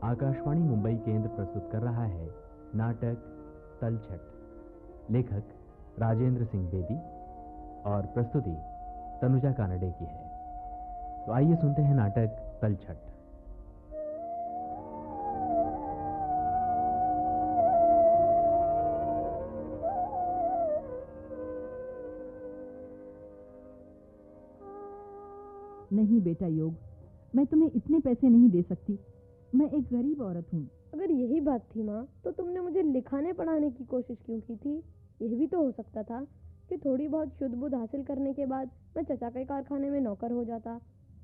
आकाशवाणी मुंबई केंद्र प्रस्तुत कर रहा है नाटक तलछट। लेखक राजेंद्र सिंह बेदी और प्रस्तुति तनुजा कानडे की है। तो आइए सुनते हैं नाटक तलछट। नहीं बेटा योग, मैं तुम्हें इतने पैसे नहीं दे सकती। मैं एक गरीब औरत हूँ। अगर यही बात थी माँ, तो तुमने मुझे लिखाने पढ़ाने की कोशिश क्यों की थी? यह भी तो हो सकता था कि थोड़ी बहुत शुद्ध बुद्ध हासिल करने के बाद मैं चचा के कारखाने में नौकर हो जाता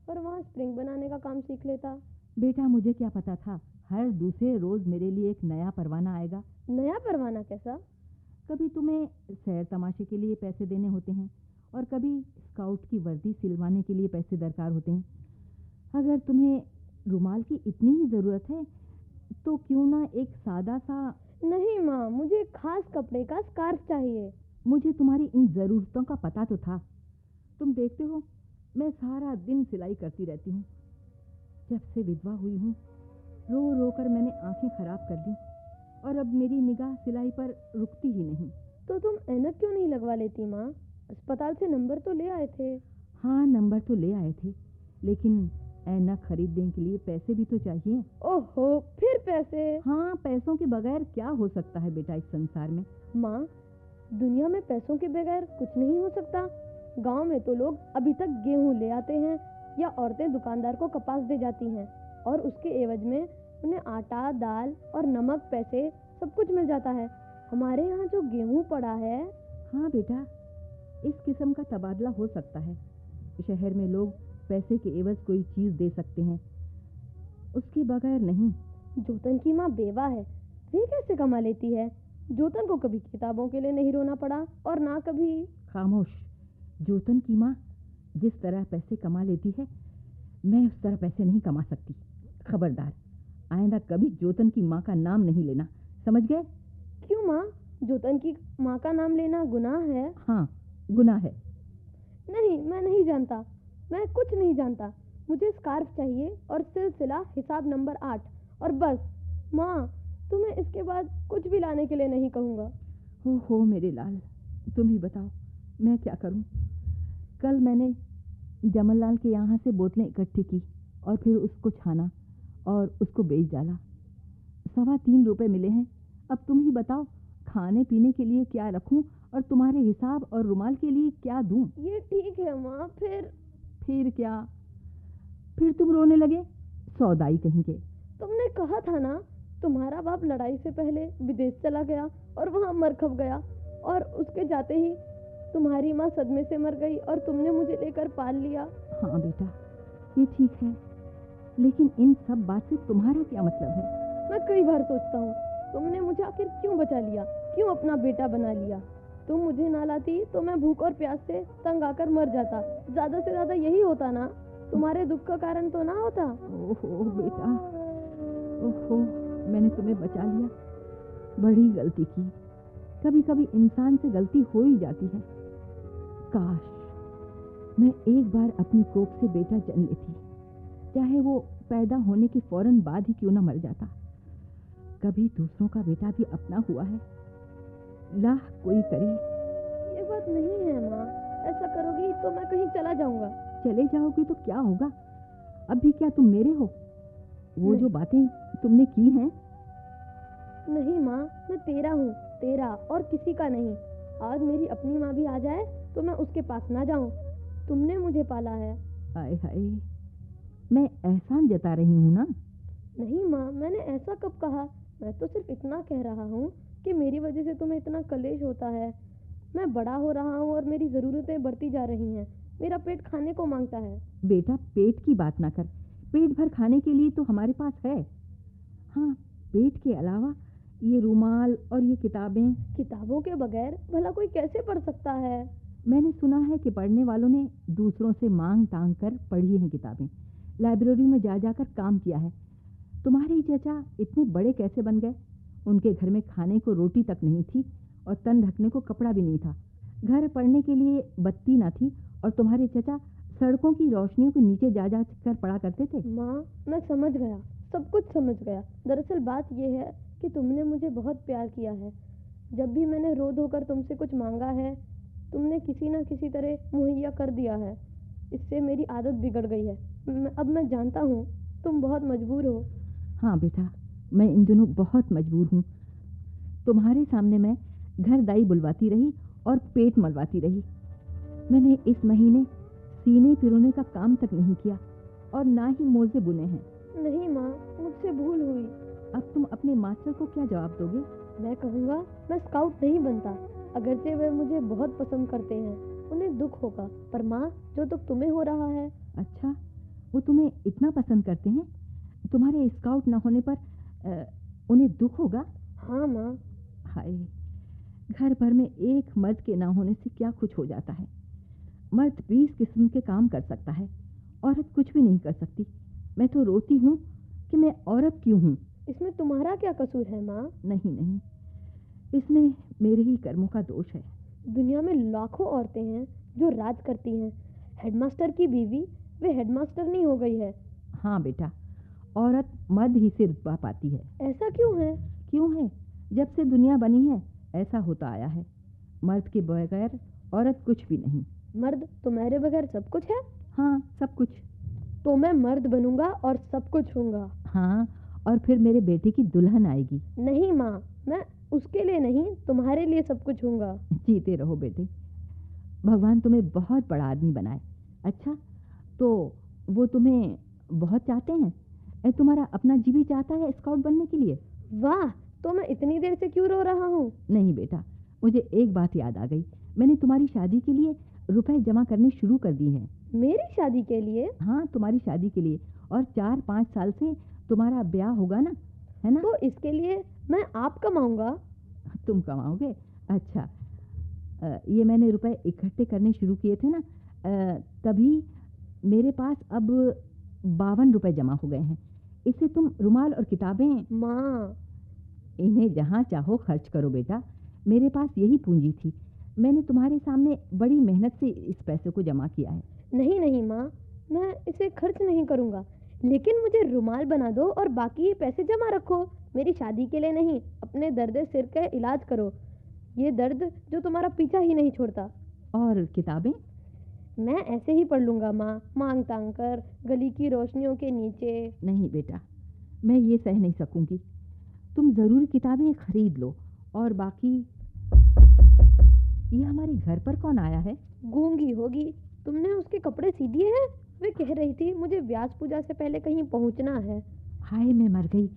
और वहाँ स्प्रिंग बनाने का काम सीख लेता। बेटा, मुझे क्या पता था हर दूसरे रोज मेरे लिए एक नया परवाना आएगा। नया परवाना कैसा? कभी तुम्हें सैर तमाशे के लिए पैसे देने होते हैं और कभी स्काउट की वर्दी सिलवाने के लिए पैसे दरकार होते हैं। अगर तुम्हें रुमाल की इतनी ही जरूरत है तो क्यों ना एक सादा सा। नहीं माँ, मुझे खास कपड़े का स्कार्फ चाहिए। मुझे तुम्हारी इन जरूरतों का पता तो था। तुम देखते हो मैं सारा दिन सिलाई करती रहती हूँ। जब से विधवा हुई हूँ रो रो कर मैंने आंखें खराब कर दी और अब मेरी निगाह सिलाई पर रुकती ही नहीं। तो तुम ऐनक क्यों नहीं लगवा लेती माँ? अस्पताल से नंबर तो ले आए थे। हाँ, नंबर तो ले आए थे, लेकिन ऐनक खरीदने के लिए पैसे भी तो चाहिए। ओहो, फिर पैसे? हाँ, पैसों के बगैर क्या हो सकता है बेटा इस संसार में। माँ, दुनिया में पैसों के बगैर कुछ नहीं हो सकता। गांव में तो लोग अभी तक गेहूं ले आते हैं या औरतें दुकानदार को कपास दे जाती हैं और उसके एवज में उन्हें आटा, दाल और नमक, पैसे सब कुछ मिल जाता है। हमारे यहाँ जो गेहूं पड़ा है। हाँ बेटा, इस किस्म का तबादला हो सकता है। शहर में लोग पैसे के एवज कोई चीज दे सकते हैं, उसके बगैर नहीं। जोतन की माँ बेवा है, वे कैसे कमा लेती है? जोतन को कभी किताबों के लिए नहीं रोना पड़ा और ना कभी। खामोश। जोतन की माँ जिस तरह पैसे कमा लेती है मैं उस तरह पैसे नहीं कमा सकती। खबरदार, आइंदा कभी जोतन की माँ का नाम नहीं लेना, समझ गए? क्यों माँ, जोतन की माँ का नाम लेना गुनाह है? हाँ, गुनाह है। नहीं, मैं नहीं जानता, मैं कुछ नहीं जानता। मुझे स्कार्फ चाहिए और सिलसिला हिसाब नंबर 8 और बस। माँ, तुम्हें इसके बाद कुछ भी लाने के लिए नहीं कहूँगा। हो मेरे लाल, तुम ही बताओ मैं क्या करूं। कल मैंने जमल के यहाँ से बोतलें इकट्ठी की और फिर उसको छाना और उसको बेच डाला। 3.25 रुपए मिले हैं। अब तुम ही बताओ खाने पीने के लिए क्या रखूं और तुम्हारे हिसाब और रुमाल के लिए क्या दूं। ये ठीक है माँ, फिर क्या? फिर तुम रोने लगे, सौदाई कहीं के। तुमने कहा था ना, तुम्हारा बाप लड़ाई से पहले विदेश चला गया और वहाँ मर खप गया और उसके जाते ही तुम्हारी माँ सदमे से मर गई और तुमने मुझे लेकर पाल लिया। हाँ बेटा, ये ठीक है, लेकिन इन सब बात से तुम्हारा क्या मतलब है? मैं कई बार सोचता हूँ, तुमने मुझे आखिर क्यों बचा लिया, क्यों अपना बेटा बना लिया? तुम मुझे ना लाती तो मैं भूख और प्यास से तंग आकर मर जाता। ज्यादा से ज्यादा यही होता ना, तुम्हारे दुख का कारण तो ना होता। ओहो बेटा, ओहो, मैंने तुम्हें बचा लिया। बड़ी गलती की। कभी कभी इंसान से गलती हो ही जाती है। काश मैं एक बार अपनी कोख से बेटा जन्म लेती, चाहे वो पैदा होने के फौरन बाद ही क्यों ना मर जाता। कभी दूसरों का बेटा भी अपना हुआ है, लाह कोई करे। ये बात नहीं है माँ, ऐसा करोगी तो मैं कहीं चला जाऊंगा। चले जाओगी तो क्या होगा? अभी क्या तुम मेरे हो? वो जो बातें तुमने की हैं। नहीं माँ, मैं तेरा हूँ, तेरा और किसी का नहीं। आज मेरी अपनी माँ भी आ जाए तो मैं उसके पास ना जाऊं। तुमने मुझे पाला है। हाय हाय, मैं एहसान जता रही हूँ ना। नहीं माँ, मैंने ऐसा कब कहा? मैं तो सिर्फ इतना कह रहा हूँ कि मेरी वजह से तुम्हें इतना कलेश होता है। मैं बड़ा हो रहा हूँ और मेरी जरूरतें बढ़ती जा रही हैं। मेरा पेट खाने को मांगता है। बेटा, पेट की बात ना कर। पेट भर खाने के लिए तो हमारे पास है। हाँ, पेट के अलावा ये रुमाल और ये किताबें। किताबों के बगैर भला कोई कैसे पढ़ सकता है? मैंने सुना है कि पढ़ने वालों ने दूसरों से मांग तांग कर पढ़ी हैं किताबें, लाइब्रेरी में जा जाकर काम किया है। तुम्हारे चचा इतने बड़े कैसे बन गए? उनके घर में खाने को रोटी तक नहीं थी और तन ढकने को कपड़ा भी नहीं था। घर पढ़ने के लिए बत्ती ना थी और तुम्हारे चचा सड़कों की रोशनियों के नीचे जा जा कर पढ़ा करते थे। माँ, मैं समझ गया। सब कुछ समझ गया। दरअसल बात यह है कि तुमने मुझे बहुत प्यार किया है। जब भी मैंने रो धोकर तुमसे कुछ मांगा है, तुमने किसी न किसी तरह मुहैया कर दिया है। इससे मेरी आदत बिगड़ गई है। अब मैं जानता हूँ तुम बहुत मजबूर हो। हाँ बेटा, मैं इन दिनों बहुत मजबूर हूँ। तुम्हारे सामने मैं घर दाई बुलवाती रही और पेट मलवाती रही। मैंने इस महीने सीने पिरोने का काम तक नहीं किया और ना ही मोजे बुने हैं। नहीं माँ, मुझसे भूल हुई। अब तुम अपने मास्टर को क्या जवाब दोगे? मैं कहूँगा मैं स्काउट नहीं बनता। अगरचे वे मुझे बहुत पसंद करते हैं, उन्हें दुख होगा। पर माँ, जो दुख तुम्हें हो रहा है। अच्छा, वो तुम्हें इतना पसंद करते हैं? तुम्हारे स्काउट न होने पर उन्हें दुख होगा? हाँ माँ। हाय, घर भर में एक मर्द के ना होने से क्या कुछ हो जाता है। मर्द 20 किस्म के काम कर सकता है, औरत कुछ भी नहीं कर सकती। मैं तो रोती हूँ कि मैं औरत क्यों हूँ। इसमें तुम्हारा क्या कसूर है माँ? नहीं नहीं, इसमें मेरे ही कर्मों का दोष है। दुनिया में लाखों औरतें हैं जो राज करती हैं। हेडमास्टर की बीवी वे हेडमास्टर नहीं हो गई है। हाँ बेटा, औरत मर्द ही से रुतबा पाती है। ऐसा क्यों है? क्यों है? जब से दुनिया बनी है ऐसा होता आया है। मर्द के बगैर औरत कुछ भी नहीं। मर्द तुम्हारे बगैर सब कुछ है? हाँ, सब कुछ। तो मैं मर्द बनूंगा और सब कुछ होऊंगा। हाँ, और फिर मेरे बेटे की दुल्हन आएगी। नहीं माँ, मैं उसके लिए नहीं, तुम्हारे लिए सब कुछ होऊंगा। जीते रहो बेटे, भगवान तुम्हें बहुत बड़ा आदमी बनाए। अच्छा, तो वो तुम्हें बहुत चाहते हैं? तुम्हारा अपना जी भी चाहता है स्काउट बनने के लिए? वाह, तो मैं इतनी देर से क्यों रो रहा हूँ? नहीं बेटा, मुझे एक बात याद आ गई। मैंने तुम्हारी शादी के लिए रुपए जमा करने शुरू कर दी हैं। मेरी शादी के लिए? हाँ, तुम्हारी शादी के लिए। और 4-5 साल से तुम्हारा ब्याह होगा ना, है ना? तो इसके लिए मैं आप कमाऊंगा? तुम कमाओगे? अच्छा, ये मैंने रुपए इकट्ठे करने शुरू किए थे ना, तभी मेरे पास अब 52 रुपए जमा हो गए हैं। इससे तुम रुमाल और किताबें। माँ, इन्हें जहाँ चाहो खर्च करो बेटा, मेरे पास यही पूंजी थी। मैंने तुम्हारे सामने बड़ी मेहनत से इस पैसे को जमा किया है। नहीं नहीं माँ, मैं इसे खर्च नहीं करूँगा, लेकिन मुझे रुमाल बना दो और बाकी पैसे जमा रखो। मेरी शादी के लिए नहीं, अपने दर्द सिर का इलाज करो। ये दर्द जो तुम्हारा पीछा ही नहीं छोड़ता। और किताबें? मैं ऐसे ही पढ़ लूँगा माँ, मांग तांग कर, गली की रोशनियों के नीचे। नहीं बेटा, मैं ये सह नहीं सकूंगी। तुम ज़रूर किताबें खरीद लो। और बाकी, ये हमारे घर पर कौन आया है? गूंगी होगी, तुमने उसके कपड़े सी दिए हैं? वे कह रही थी मुझे व्यास पूजा से पहले कहीं पहुंचना है। हाय, मैं मर गई।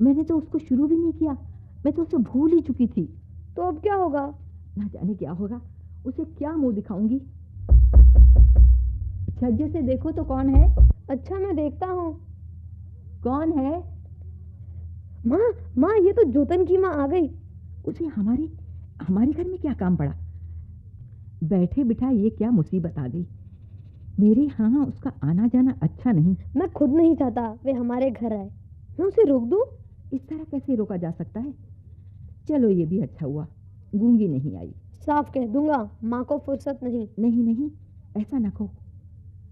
मैंने तो उसको शुरू भी नहीं किया। मैं तो उसे भूल ही चुकी थी। तो अब क्या होगा? ना जाने क्या होगा। उसे क्या मुंह दिखाऊंगी। छज्जे से देखो तो कौन है? अच्छा, मैं देखता हूँ। कौन है? माँ माँ, ये तो जोतन की माँ आ गई। उसे हमारे घर में क्या काम पड़ा? बैठे बिठाए ये क्या मुसीबत आ गई। मेरे यहाँ उसका आना जाना अच्छा नहीं। मैं खुद नहीं चाहता वे हमारे घर आए। मैं उसे रोक दूँ? इस तरह कैसे रोका जा सकता है? चलो, ये भी अच्छा हुआ गूंगी नहीं आई। साफ कह दूंगा, माँ को फुर्सत नहीं। नहीं नहीं, ऐसा न कहो।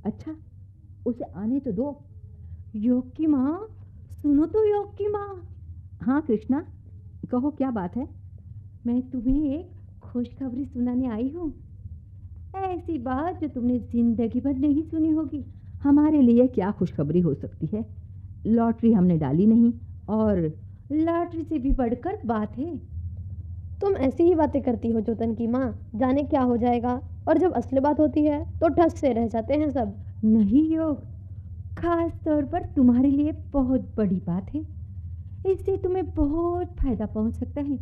अच्छा, उसे आने तो दो। योग की माँ, सुनो तो योग की माँ। हाँ कृष्णा, कहो क्या बात है? मैं तुम्हें एक खुशखबरी सुनाने आई हूँ। ऐसी बात जो तुमने जिंदगी भर नहीं सुनी होगी। हमारे लिए क्या खुशखबरी हो सकती है? लॉटरी हमने डाली नहीं, और लॉटरी से भी बढ़कर बात है। तुम ऐसी ही बातें करती हो जोतन की माँ, जाने क्या हो जाएगा। और जब असली बात होती है तो ठस से रह जाते हैं सब। नहीं योग, खास तौर पर तुम्हारे लिए बहुत बड़ी बात है। इससे तुम्हें बहुत फायदा पहुंच सकता है।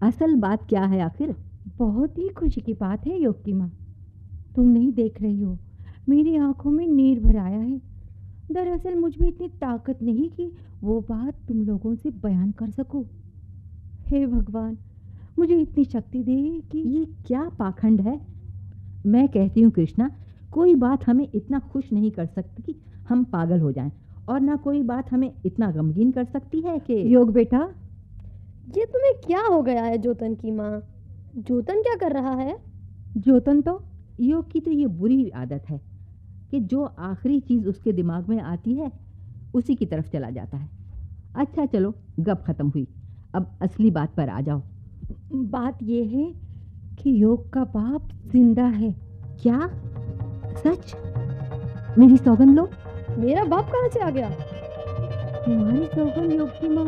असल बात क्या है आखिर? बहुत ही खुशी की बात है योग की माँ। तुम नहीं देख रही हो, मेरी आंखों में नीर भर आया है। दरअसल मुझ में इतनी ताकत नहीं कि वो बात तुम लोगों से बयान कर सकूं। हे भगवान, मुझे इतनी शक्ति दे कि। ये क्या पाखंड है? मैं कहती हूँ कृष्णा, कोई बात हमें इतना खुश नहीं कर सकती कि हम पागल हो जाएं, और ना कोई बात हमें इतना गमगीन कर सकती है कि। योग बेटा, ये तुम्हें क्या हो गया है जोतन की माँ? जोतन क्या कर रहा है? जोतन तो, योग की तो ये बुरी आदत है कि जो आखिरी चीज उसके दिमाग में आती है उसी की तरफ चला जाता है। अच्छा चलो, गप खत्म हुई, अब असली बात पर आ जाओ। बात ये है कि योग का बाप जिंदा है। क्या? सच? मेरी सौगंध लो। मेरा बाप कहाँ से आ गया? तुम्हारी सौगंध योग की माँ,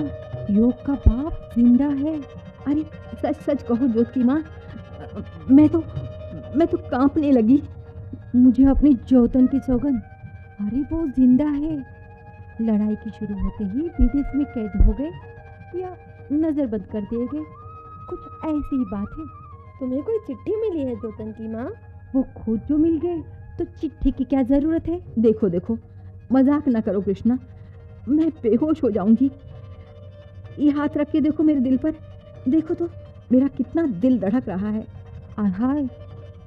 योग का बाप जिंदा है। अरे सच सच कहो ज्योत की माँ, मैं तो कांपने लगी। मुझे अपनी जोतन की सौगंध, अरे वो जिंदा है। लड़ाई की शुरू होते ही विदेश में कैद हो गए या नजर बंद कर दिए गए, कुछ ऐसी ही बात है। तुम्हें कोई चिट्ठी मिली है जोतन की माँ? वो खुद जो मिल गए तो चिट्ठी की क्या जरूरत है? देखो देखो, मजाक ना करो कृष्णा, मैं बेहोश हो जाऊंगी। ये हाथ रख के देखो मेरे दिल पर, देखो तो मेरा कितना दिल धड़क रहा है। हाय,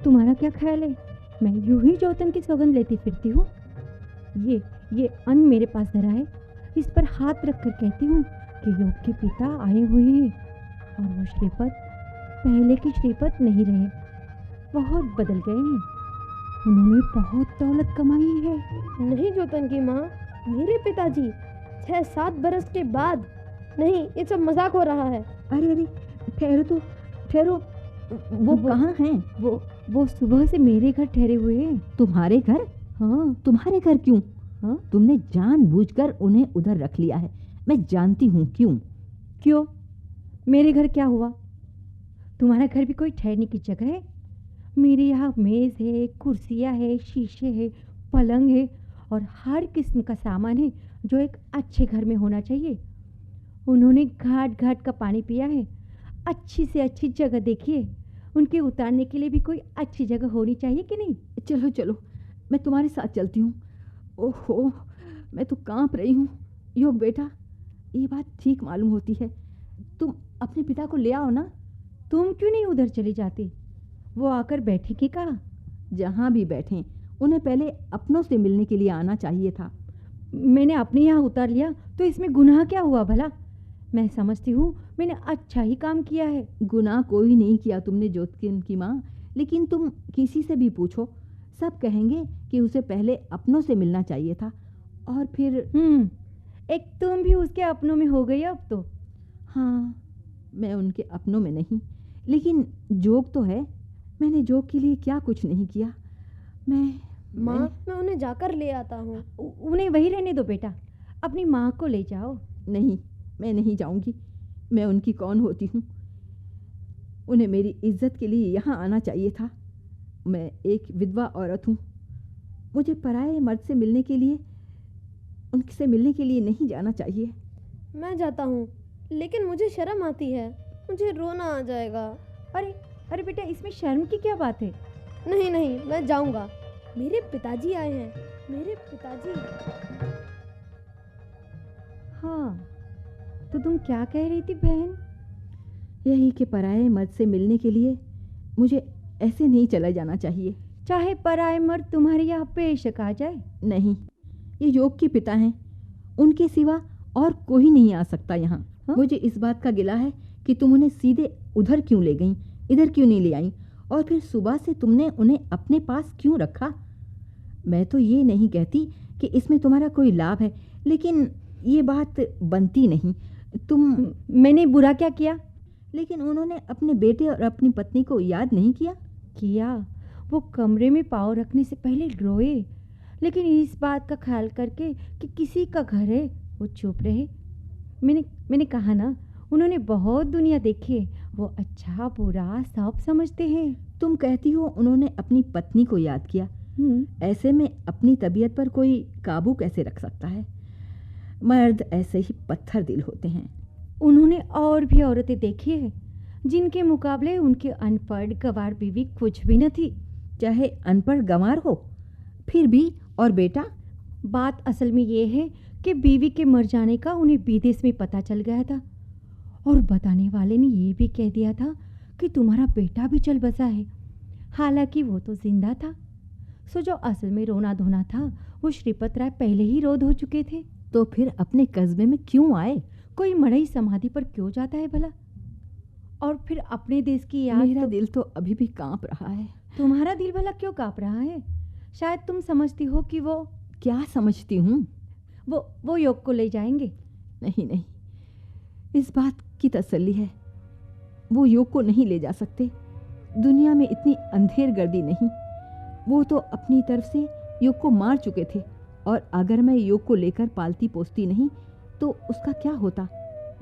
तुम्हारा क्या ख्याल है मैं यूं ही जोतन की सौगंध लेती फिरती हूँ? ये अन्न मेरे पास धरा है, इस पर हाथ रखकर कहती हूँ कि योग के पिता आए हुए हैं और वो श्रीपद पहले के श्रीपद नहीं रहे, बहुत बदल गए हैं। उन्होंने बहुत दौलत कमाई है। नहीं जोतन की माँ, मेरे पिताजी 6-7 बरस के बाद। नहीं, ये सब मजाक हो रहा है। अरे अरे, ठहरो तो, ठहरो, वो कहाँ हैं? वो सुबह से मेरे घर ठहरे हुए हैं। तुम्हारे घर? हाँ। तुम्हारे घर क्यों? हाँ, तुमने जानबूझकर उन्हें उधर रख लिया है, मैं जानती हूँ। क्यों? मेरे घर क्या हुआ? तुम्हारा घर भी कोई ठहरने की जगह है? मेरे यहाँ मेज़ है, कुर्सियाँ है, शीशे है, पलंग है और हर किस्म का सामान है जो एक अच्छे घर में होना चाहिए। उन्होंने घाट घाट का पानी पिया है, अच्छी से अच्छी जगह देखी है। उनके उतारने के लिए भी कोई अच्छी जगह होनी चाहिए कि नहीं? चलो चलो, मैं तुम्हारे साथ चलती हूँ। ओहो, मैं तो कांप रही हूँ। योग बेटा, ये बात ठीक मालूम होती है, तुम अपने पिता को ले आओ ना। तुम क्यों नहीं उधर चली जाती? वो आकर बैठे कि कहा? जहाँ भी बैठें, उन्हें पहले अपनों से मिलने के लिए आना चाहिए था। मैंने अपने यहाँ उतार लिया तो इसमें गुनाह क्या हुआ भला? मैं समझती हूँ मैंने अच्छा ही काम किया है। गुनाह कोई नहीं किया तुमने ज्योतिन की माँ, लेकिन तुम किसी से भी पूछो, सब कहेंगे कि उसे पहले अपनों से मिलना चाहिए था और फिर। एक तुम भी उसके अपनों में हो गई अब तो। हाँ, मैं उनके अपनों में नहीं, लेकिन जोग तो है। मैंने जोग के लिए क्या कुछ नहीं किया। माँ, मैं उन्हें जाकर ले आता हूँ। उन्हें वही रहने दो बेटा, अपनी माँ को ले जाओ। नहीं, मैं नहीं जाऊंगी। मैं उनकी कौन होती हूँ? उन्हें मेरी इज्जत के लिए यहाँ आना चाहिए था। मैं एक विधवा औरत हूँ, मुझे पराये मर्द से मिलने के लिए, उनसे मिलने के लिए नहीं जाना चाहिए। मैं जाता हूँ, लेकिन मुझे शर्म आती है, मुझे रोना आ जाएगा। अरे बेटा, इसमें शर्म की क्या बात है? नहीं नहीं, मैं जाऊंगा। मेरे पिताजी आए हैं, मेरे पिताजी। हाँ, तो तुम क्या कह रही थी बहन? यही कि पराये मर्द से मिलने के लिए मुझे ऐसे नहीं चला जाना चाहिए। चाहे पराये मर्द तुम्हारे यहाँ बेशक आ जाए। नहीं, ये योग के पिता हैं, उनके सिवा और कोई नहीं आ सकता यहाँ। मुझे इस बात का गिला है कि तुम उन्हें सीधे उधर क्यों ले गईं, इधर क्यों नहीं ले आईं, और फिर सुबह से तुमने उन्हें अपने पास क्यों रखा। मैं तो ये नहीं कहती कि इसमें तुम्हारा कोई लाभ है, लेकिन ये बात बनती नहीं। मैंने बुरा क्या किया? लेकिन उन्होंने अपने बेटे और अपनी पत्नी को याद नहीं किया। वो कमरे में पाँव रखने से पहले रोए, लेकिन इस बात का ख्याल करके कि किसी का घर है वो चुप रहे। मैंने कहा ना, उन्होंने बहुत दुनिया देखी है, वो अच्छा बुरा सब समझते हैं। तुम कहती हो उन्होंने अपनी पत्नी को याद किया। ऐसे में अपनी तबीयत पर कोई काबू कैसे रख सकता है? मर्द ऐसे ही पत्थर दिल होते हैं। उन्होंने और भी औरतें देखी है जिनके मुकाबले उनके अनपढ़ गंवार बीवी कुछ भी न थी। चाहे अनपढ़ गंवार हो, फिर भी। और बेटा, बात असल में ये है कि बीवी के मर जाने का उन्हें विदेश में पता चल गया था और बताने वाले ने ये भी कह दिया था कि तुम्हारा बेटा भी चल बसा है। हालांकि वो तो जिंदा था, सो जो असल में रोना धोना था वो श्रीपत राय पहले ही रोध हो चुके थे। तो फिर अपने कस्बे में क्यों आए? कोई मड़ई समाधि पर क्यों जाता है भला? और फिर अपने देश की याद। मेरा दिल तो अभी भी कांप रहा है। तुम्हारा दिल भला क्यों कांप रहा है? शायद तुम समझती हो कि वो। क्या समझती हूँ? वो योग को ले जाएंगे। नहीं नहीं, इस बात की तसल्ली है, वो योग को नहीं ले जा सकते। दुनिया में इतनी अंधेर गर्दी नहीं। वो तो अपनी तरफ से योग को मार चुके थे, और अगर मैं योग को लेकर पालती पोसती नहीं तो उसका क्या होता।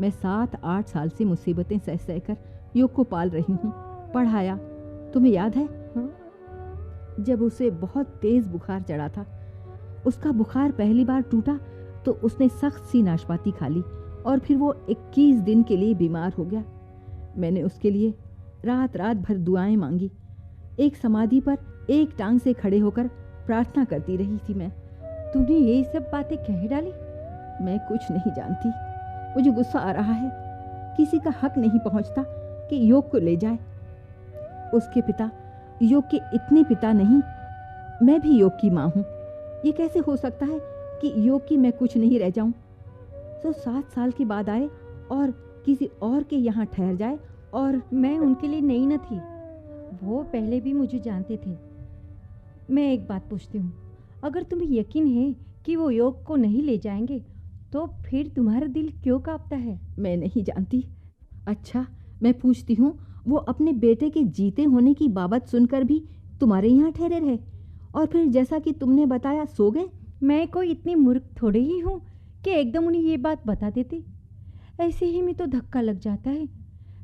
मैं 7-8 साल से मुसीबतें सह सह कर योग को पाल रही हूँ, पढ़ाया। तुम्हें याद है जब उसे बहुत तेज बुखार चढ़ा था, उसका बुखार पहली बार टूटा तो उसने सख्त सी नाशपाती खा ली और फिर वो 21 दिन के लिए बीमार हो गया। मैंने उसके लिए रात रात भर दुआएं मांगी। एक समाधि पर एक टांग से खड़े होकर प्रार्थना करती रही थी मैं। तूने ये सब बातें कह डाली? मैं कुछ नहीं जानती, मुझे गुस्सा आ रहा है। किसी का हक नहीं पहुंचता कि योग को ले जाए। उसके पिता योग के इतने पिता नहीं, मैं भी योग की माँ हूँ। ये कैसे हो सकता है कि योग की मैं कुछ नहीं रह जाऊं? तो 7 साल के बाद आए और किसी और के यहाँ ठहर जाए। और मैं उनके लिए नई न थी, वो पहले भी मुझे जानते थे। मैं एक बात पूछती हूँ, अगर तुम्हें यकीन है कि वो योग को नहीं ले जाएंगे तो फिर तुम्हारा दिल क्यों कांपता है? मैं नहीं जानती। अच्छा, मैं पूछती हूँ, वो अपने बेटे के जीते होने की बाबत सुनकर भी तुम्हारे यहाँ ठहरे रहे और फिर जैसा कि तुमने बताया सो गए? मैं कोई इतनी मूर्ख थोड़ी ही हूँ कि एकदम उन्हें ये बात बता देती। ऐसे ही में तो धक्का लग जाता है।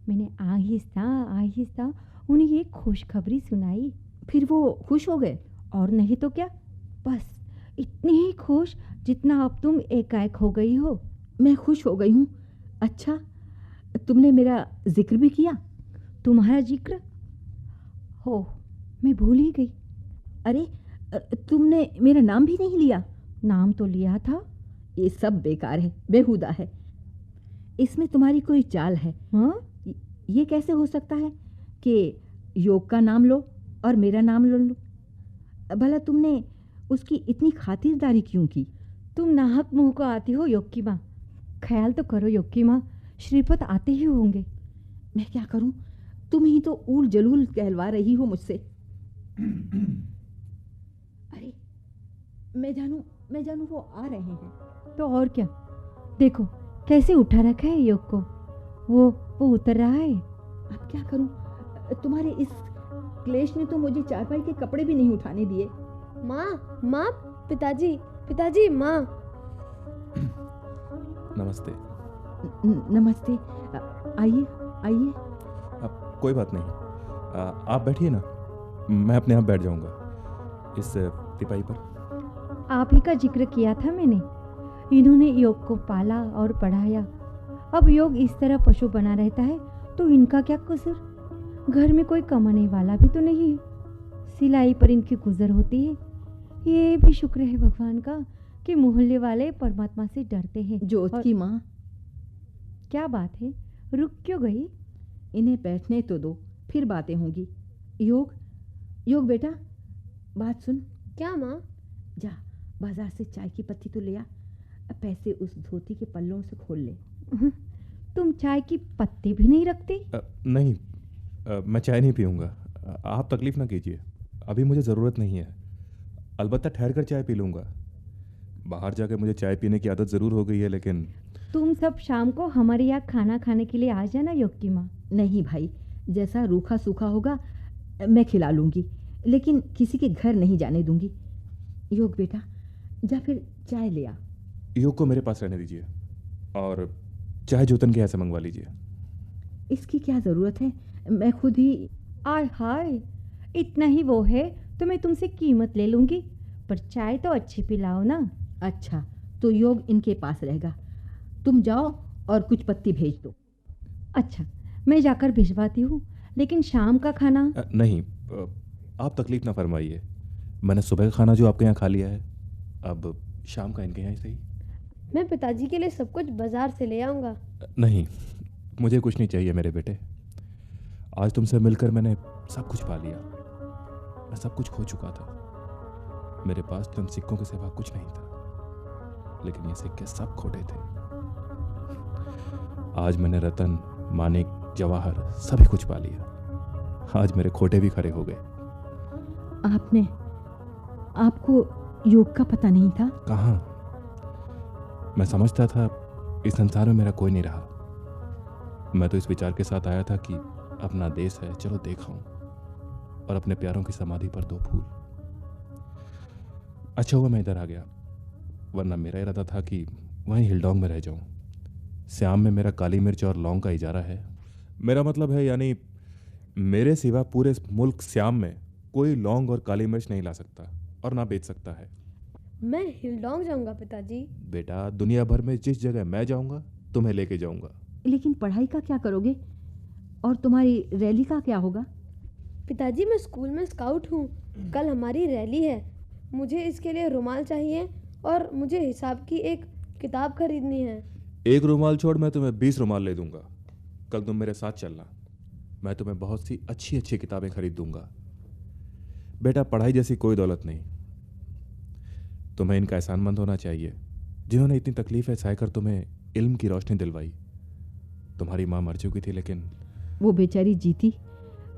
मैंने आहिस्ता आहिस्ता उन्हें ये खुशखबरी सुनाई। फिर वो खुश हो गए? और नहीं तो क्या, बस इतनी ही खुश जितना अब तुम एकाएक हो गई हो। मैं खुश हो गई हूँ। अच्छा, तुमने मेरा जिक्र भी किया? तुम्हारा जिक्र? हो, मैं भूल ही गई। अरे, तुमने मेरा नाम भी नहीं लिया? नाम तो लिया था। ये सब बेकार है, बेहुदा है। इसमें तुम्हारी कोई चाल है। हाँ? ये कैसे हो सकता है कि योग का नाम लो और मेरा नाम लो? भला तुमने उसकी इतनी खातिरदारी क्यों की? तुम नाहक मुंह को आती हो योग की माँ। ख्याल तो करो योग की माँ, श्रीपत आते ही होंगे। मैं क्या करूं? तुम ही तो ऊल जलूल कहलवा रही हो मुझसे। अरे, मैं जानू वो आ रहे हैं। तो और क्या, देखो कैसे उठा रखा है योग को। वो उतर रहा है। अब क्या करूं? तुम्हारे इस क्लेश ने तो मुझे चारपाई के कपड़े भी नहीं उठाने दिए। माँ, पिताजी, माँ। नमस्ते। नमस्ते। आइए। अब कोई बात नहीं, आप बैठिए ना, मैं अपने आप बैठ जाऊंगा इस टिपाई पर। आप ही का जिक्र किया था मैंने। इन्होंने योग को पाला और पढ़ाया। अब योग इस तरह पशु बना रहता है तो इनका क्या कसूर? घर में कोई कमाने वाला भी तो नहीं है, सिलाई पर इनकी गुजर होती है। ये भी शुक्र है भगवान का कि मोहल्ले वाले परमात्मा से डरते हैं। जोत की माँ, क्या बात है, रुक क्यों गई? इन्हें बैठने तो दो, फिर बातें होंगी। योग बेटा, बात सुन। क्या माँ? जा बाजार से चाय की पत्ती तो ले आ। पैसे उस धोती के पल्लों से खोल ले। तुम चाय की पत्ती भी नहीं रखती? नहीं, मैं चाय नहीं पीऊँगा। आप तकलीफ़ ना कीजिए, अभी मुझे ज़रूरत नहीं है। अलबत्ता ठहर कर चाय पी लूँगा। बाहर जाकर मुझे चाय पीने की आदत ज़रूर हो गई है, लेकिन तुम सब शाम को हमारे यहाँ खाना खाने के लिए आ जाना योग की माँ। नहीं भाई, जैसा रूखा सूखा होगा मैं खिला लूँगी, लेकिन किसी के घर नहीं जाने दूँगी। योग बेटा, जा फिर चाय ले आ। योग को मेरे पास रहने दीजिए और चाय जोतन के यहाँ से मंगवा लीजिए। इसकी क्या ज़रूरत है, मैं खुद ही। आय हाय, इतना ही वो है तो मैं तुमसे कीमत ले लूँगी, पर चाय तो अच्छी पिलाओ ना। अच्छा, तो योग इनके पास रहेगा। तुम जाओ और कुछ पत्ती भेज दो। अच्छा, मैं जाकर भिजवाती हूँ, लेकिन शाम का खाना? नहीं, आप तकलीफ़ ना फरमाइए। मैंने सुबह का खाना जो आपके यहाँ खा लिया है, अब शाम का इनके यहाँ ही सही। मैं पिताजी के लिए सब कुछ बाजार से ले आऊँगा। नहीं, मुझे कुछ नहीं चाहिए मेरे बेटे। आज तुमसे मिलकर मैंने सब कुछ पा लिया। मैं सब कुछ खो चुका था। मेरे पास चंद सिक्कों के सिवा कुछ नहीं था, लेकिन ये सिक्के सब खोटे थे। आज मैंने रतन, मानिक, जवाहर सभी कुछ पा लिया। आज मेरे खोटे भी खड़े हो गए। आपको योग का पता नहीं था? कहाँ? मैं समझता था इस संसार में मेरा कोई नहीं रहा। मैं तो इस विचार के साथ आया था कि अपना देश है, चलो देखा हूं, और अपने प्यारों की समाधि पर 2 फूल। अच्छा हुआ मैं इधर आ गया, वरना मेरा इरादा था कि वहीं हिल्डोंग में रह जाऊं। श्याम में मेरा काली मिर्च और लौंग का इजारा है। मेरा मतलब है, यानी मेरे सिवा पूरे मुल्क श्याम में कोई लौंग और काली मिर्च नहीं ला सकता और ना बेच सकता है। मैं हिल्डोंग जाऊंगा पिताजी। बेटा, दुनिया भर में जिस जगह मैं जाऊंगा तुम्हें लेके जाऊंगा। लेकिन पढ़ाई का क्या करोगे? और तुम्हारी रैली का क्या होगा? पिताजी, मैं स्कूल में स्काउट हूँ। कल हमारी रैली है। मुझे इसके लिए रुमाल चाहिए और मुझे हिसाब की एक किताब खरीदनी है। 1 रुमाल छोड़, मैं तुम्हें 20 रुमाल ले दूंगा। कल तुम मेरे साथ चलना, मैं तुम्हें बहुत सी अच्छी अच्छी किताबें खरीद दूंगा। बेटा, पढ़ाई जैसी कोई दौलत नहीं। तुम्हें इनका एहसानमंद होना चाहिए जिन्होंने इतनी तकलीफें सहकर तुम्हें इल्म की रोशनी दिलवाई। तुम्हारी माँ मर चुकी थी, लेकिन वो बेचारी जीती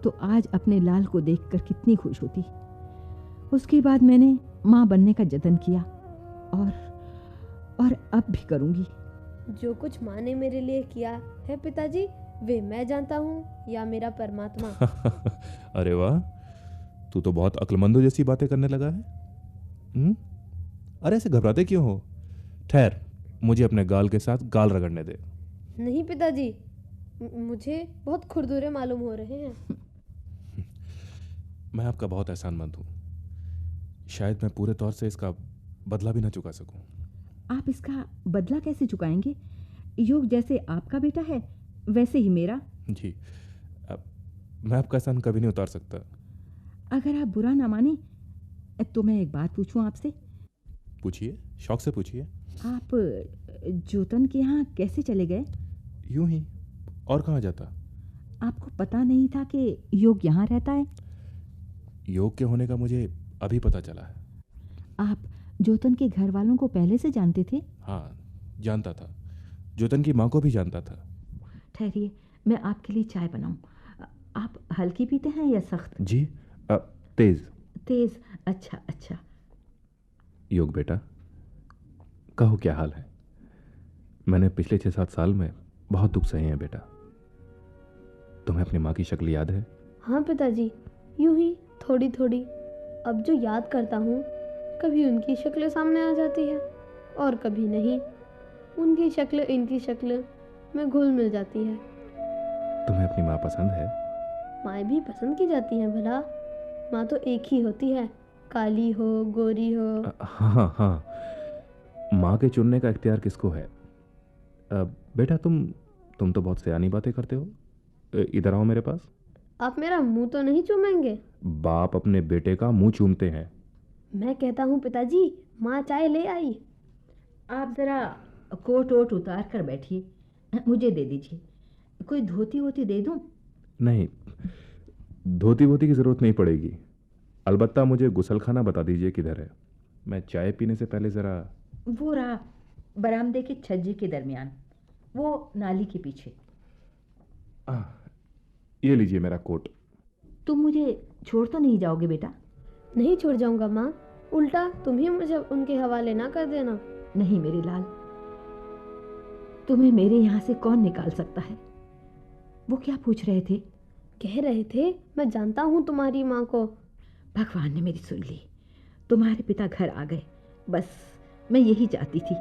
तो आज अपने लाल को देखकर कितनी खुश होती। उसके बाद मैंने माँ बनने का जतन किया और अब भी करूँगी। जो कुछ माँ ने मेरे लिए किया है पिताजी, वे मैं जानता हूँ या मेरा परमात्मा। अरे वाह, तू तो बहुत अक्लमंदों जैसी बातें करने लगा है। अरे ऐसे घबराते क्यों हो? ठहर, मुझे अपने गाल के साथ गाल रगड़ने दे। नहीं पिताजी, मुझे बहुत खुरदुरे मालूम हो रहे हैं। मैं आपका बहुत एहसानमंद हूँ। शायद मैं पूरे तौर से इसका बदला भी ना चुका सकूं। आप इसका बदला कैसे चुकाएंगे? योग जैसे आपका बेटा है वैसे ही मेरा। जी, मैं आपका एहसान कभी नहीं उतार सकता। अगर आप बुरा ना माने तो मैं एक बात पूछूं आपसे। पूछिए, शौक से पूछिए। आप जोतन के यहाँ कैसे चले गए? यूं ही, और कहाँ जाता। आपको पता नहीं था कि योग यहाँ रहता है? योग के होने का मुझे अभी पता चला है। आप जोतन के घर वालों को पहले से जानते थे? हाँ, जानता था। जोतन की माँ को भी जानता था। ठहरिए, मैं आपके लिए चाय बनाऊं। आप हल्की पीते हैं या सख्त? जी, तेज। तेज, अच्छा अच्छा। योग बेटा, कहो क्या हाल है? मैंने पिछले 6-7 साल में बहुत दुख सहे हैं बेटा। तुम्हें अपनी माँ की शक्ल याद है? हाँ पिताजी, यूं ही थोड़ी थोड़ी। अब जो याद करता हूँ, कभी उनकी शक्ल सामने आ जाती है और कभी नहीं। उनकी शक्ल इनकी शक्ल में घुल मिल जाती है। तुम्हें अपनी माँ पसंद है? माँ भी पसंद की जाती हैं भला। माँ तो एक ही होती है, काली हो गोरी हो। हाँ हाँ, माँ के चुनने का इख्तियार किसको है? बेटा, तुम तो बहुत सयानी बातें करते हो। इधर आओ मेरे पास। आप मेरा मुंह तो नहीं चूमेंगे? बाप अपने बेटे का मुंह चूमते हैं। मैं कहता हूँ पिताजी, माँ चाय ले आई। आप जरा कोट वोट उतार कर बैठिए, मुझे दे दीजिए। कोई धोती वोती दे दूं? नहीं, धोती वोती की जरूरत नहीं पड़ेगी। अलबत्ता मुझे गुसलखाना बता दीजिए किधर है। मैं चाय पीने से पहले जरा। वो रहा, बरामदे के छज्जे के दरमियान, वो नाली के पीछे। ये लीजिए मेरा कोट। तुम मुझे छोड़ तो नहीं जाओगे बेटा? नहीं छोड़ जाऊंगा माँ, उल्टा तुम ही मुझे उनके हवाले ना कर देना। नहीं मेरे लाल, तुम्हें मेरे यहाँ से कौन निकाल सकता है? वो क्या पूछ रहे थे? कह रहे थे, मैं जानता हूँ तुम्हारी माँ को। भगवान ने मेरी सुन ली। तुम्हारे पिता घर आ गए, बस मैं यही चाहती थी,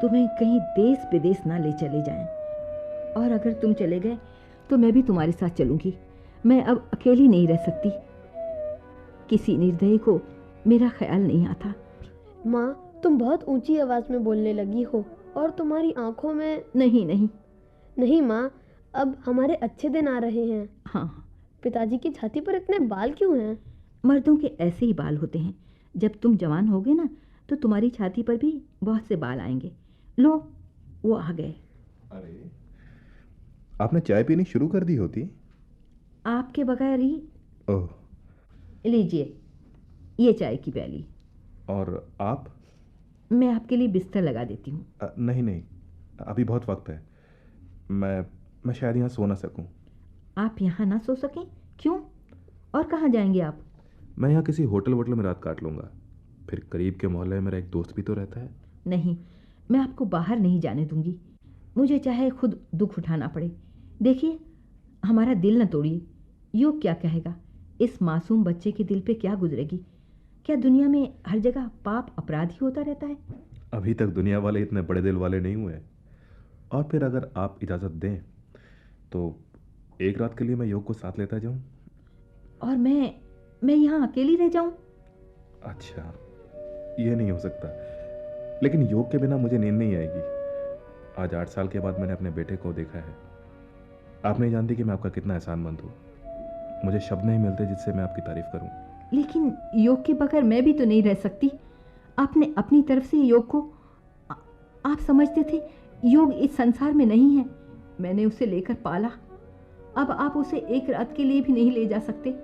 तुम्हें कहीं देश विदेश ना ले चले जाएं। और अगर तुम चले गए तो मैं भी तुम्हारे साथ चलूंगी। मैं अब अकेली नहीं रह सकती। किसी निर्दयी को मेरा ख्याल नहीं आता। माँ, तुम बहुत ऊंची आवाज में बोलने लगी हो और तुम्हारी आंखों में। नहीं नहीं नहीं माँ, अब हमारे अच्छे दिन आ रहे हैं। हाँ। पिताजी की छाती पर इतने बाल क्यों हैं? मर्दों के ऐसे ही बाल होते हैं। जब तुम जवान होगे ना तो तुम्हारी छाती पर भी बहुत से बाल आएंगे। लो, वो आ गए। अरे, आपने चाय पीनी शुरू कर दी होती? आपके बगैर ही। ओह, लीजिए, ये चाय की प्याली। और आप? मैं आपके लिए बिस्तर लगा देती हूँ। नहीं नहीं, अभी बहुत वक्त है। मैं शायद यहाँ सो ना सकूं। आप यहाँ ना सो सकें? क्यों? और कहाँ जाएंगे आप? मैं यहाँ किसी होटल वोटल में रात काट लूँगा। फिर करीब के मोहल्ले में मेरा एक दोस्त भी तो रहता है। नहीं, मैं आपको बाहर नहीं जाने दूंगी, मुझे चाहे खुद दुख उठाना पड़े। देखिए, हमारा दिल न तोड़िए। योग क्या कहेगा? इस मासूम बच्चे के दिल पे क्या गुजरेगी? क्या दुनिया में हर जगह पाप अपराध ही होता रहता है? अभी तक दुनिया वाले इतने बड़े दिल वाले नहीं हुए। और फिर अगर आप इजाज़त दें तो एक रात के लिए मैं योग को साथ लेता जाऊं। और मैं यहाँ अकेली रह जाऊं? अच्छा, ये नहीं हो सकता। लेकिन योग के बिना मुझे नींद नहीं आएगी। आज 8 साल के बाद मैंने अपने बेटे को देखा है। आप नहीं जानती कि मैं आपका कितना एहसानमंद हूँ। मुझे शब्द नहीं मिलते जिससे मैं आपकी तारीफ करूं। लेकिन योग के बगैर मैं भी तो नहीं रह सकती। आपने अपनी तरफ से योग को आप समझते थे योग इस संसार में नहीं है। मैंने उसे लेकर पाला, अब आप उसे एक रात के लिए भी नहीं ले जा सकते।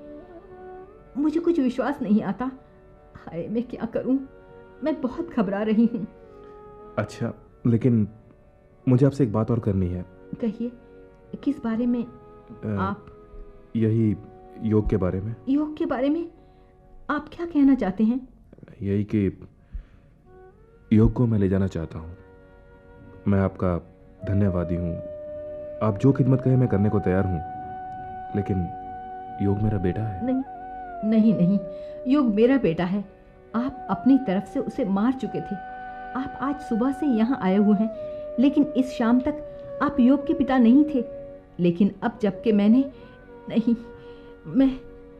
मुझे कुछ विश्वास नहीं आता। हाय, मैं क्या करूं? मैं बहुत घबरा रही हूं। अच्छा, लेकिन मुझे आपसे एक बात और करनी है। कहिए, किस बारे में? आप? यही योग के बारे में। योग के बारे में आप क्या कहना चाहते हैं? यही कि योग को मैं ले जाना चाहता हूँ। मैं आपका धन्यवादी हूँ। आप जो खिदमत कहें मैं करने को तैयार हूँ, लेकिन योग मेरा बेटा है। नहीं नहीं नहीं, योग मेरा बेटा है। आप अपनी तरफ से उसे मार चुके थे। आप आज सुबह से यहाँ आए हुए हैं, लेकिन इस शाम तक आप योग के पिता नहीं थे। लेकिन अब जबकि मैंने नहीं, मैं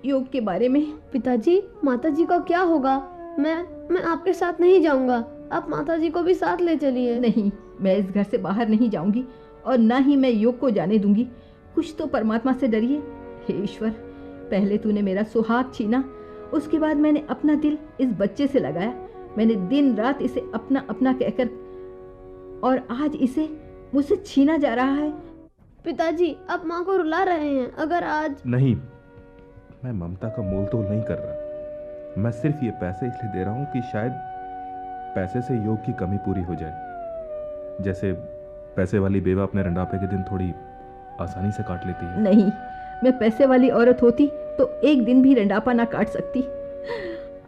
योग के बारे में। पिताजी, माताजी का क्या होगा? मैं आपके साथ नहीं जाऊंगा। आप माताजी को भी साथ ले चलिए। नहीं, मैं इस घर से बाहर नहीं जाऊंगी और ना ही मैं योग को जाने दूंगी। कुछ तो परमात्मा से डरिए। हे ईश्वर, पहले तूने मेरा सुहाग छीना, उसके बाद मैंने अपना दिल इस बच्चे से लगाया। मैंने दिन रात इसे अपना अपना कहकर, और आज इसे मुझसे छीना जा रहा है। पिताजी, आप माँ को रुला रहे हैं। अगर आज नहीं, मैं ममता का मोल तोल नहीं कर रहा। मैं सिर्फ ये पैसे इसलिए दे रहा हूँ कि शायद पैसे से योग की कमी पूरी हो जाए। जैसे पैसे वाली बेवा अपने रंडापे के दिन थोड़ी आसानी से काट लेती है। नहीं, मैं पैसे वाली औरत होती तो एक दिन भी रंडापा ना काट सकती।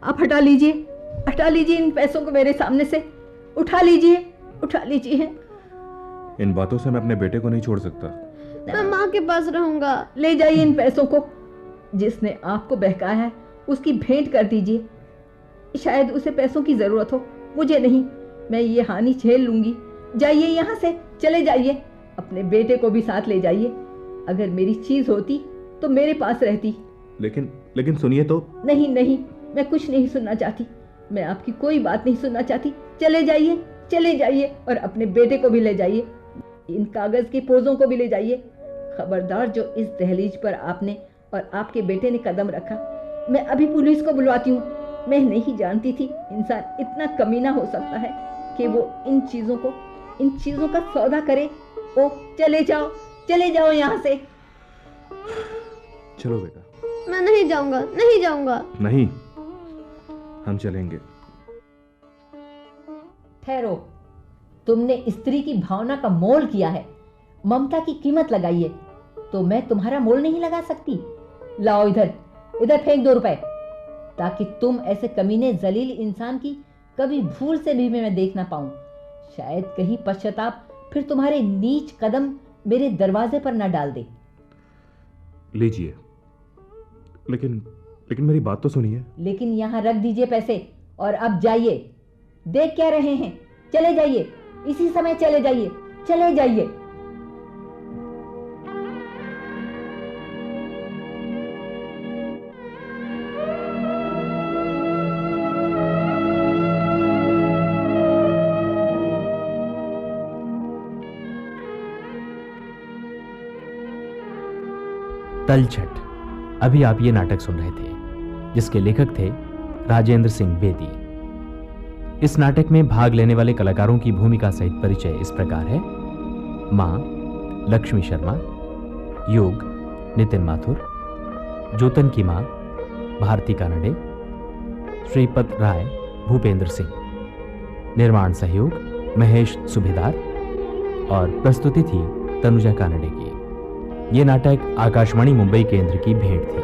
आप हटा लीजिए इन पैसों को मेरे सामने से। उठा लीजिए। इन बातों से मैं अपने बेटे को नहीं छोड़ सकता। मैं माँ के पास रहूंगा। ले जाइए इन पैसों को। जिसने आपको बहकाया है उसकी भेंट कर दीजिए। शायद उसे पैसों की जरूरत हो, मुझे नहीं। मैं ये हानि झेल लूंगी। जाइए यहाँ से, चले जाइए। अपने बेटे को भी साथ ले जाइए। अगर मेरी चीज होती तो मेरे पास रहती। लेकिन सुनिए तो। नहीं, मैं कुछ नहीं सुनना चाहती। मैं आपकी कोई बात नहीं सुनना चाहती। चले जाइए और अपने बेटे को भी ले जाइए। इन कागज के पोजों को भी ले जाइए। खबरदार, जो इस दहलीज पर आपने और आपके बेटे ने कदम रखा। मैं अभी पुलिस को बुलवाती हूँ। मैं नहीं जानती थी इंसान इतना कमीना हो सकता है कि वो इन चीजों का सौदा करे। ओ, चले जाओ यहाँ से। चलो बेटा। मैं नहीं जाऊंगा। नहीं, हम चलेंगे। ठहरो, तुमने स्त्री की भावना का मोल किया है, ममता की कीमत लगाई है, तो मैं तुम्हारा मोल नहीं लगा सकती। लाओ इधर फेंक 2 रुपए, ताकि तुम ऐसे कमीने जलील इंसान की कभी भूल से भी मैं देख ना पाऊं। शायद कहीं पश्चाताप फिर तुम्हारे नीच कदम मेरे दरवाजे पर ना डाल दे। लीजिए, लेकिन मेरी बात तो सुनिए। लेकिन यहाँ रख दीजिए पैसे और अब जाइए। देख क्या रहे हैं? चले जाइए, इसी समय चले जाइए। तलछट। अभी आप ये नाटक सुन रहे थे, जिसके लेखक थे राजेंद्र सिंह बेदी। इस नाटक में भाग लेने वाले कलाकारों की भूमिका सहित परिचय इस प्रकार है। मां लक्ष्मी शर्मा, योग नितिन माथुर, जोतन की मां भारती कानडे, श्रीपत राय भूपेंद्र सिंह, निर्माण सहयोग महेश सुभेदार और प्रस्तुति थी तनुजा कानडे की। ये नाटक आकाशवाणी मुंबई केंद्र की भेंट थी।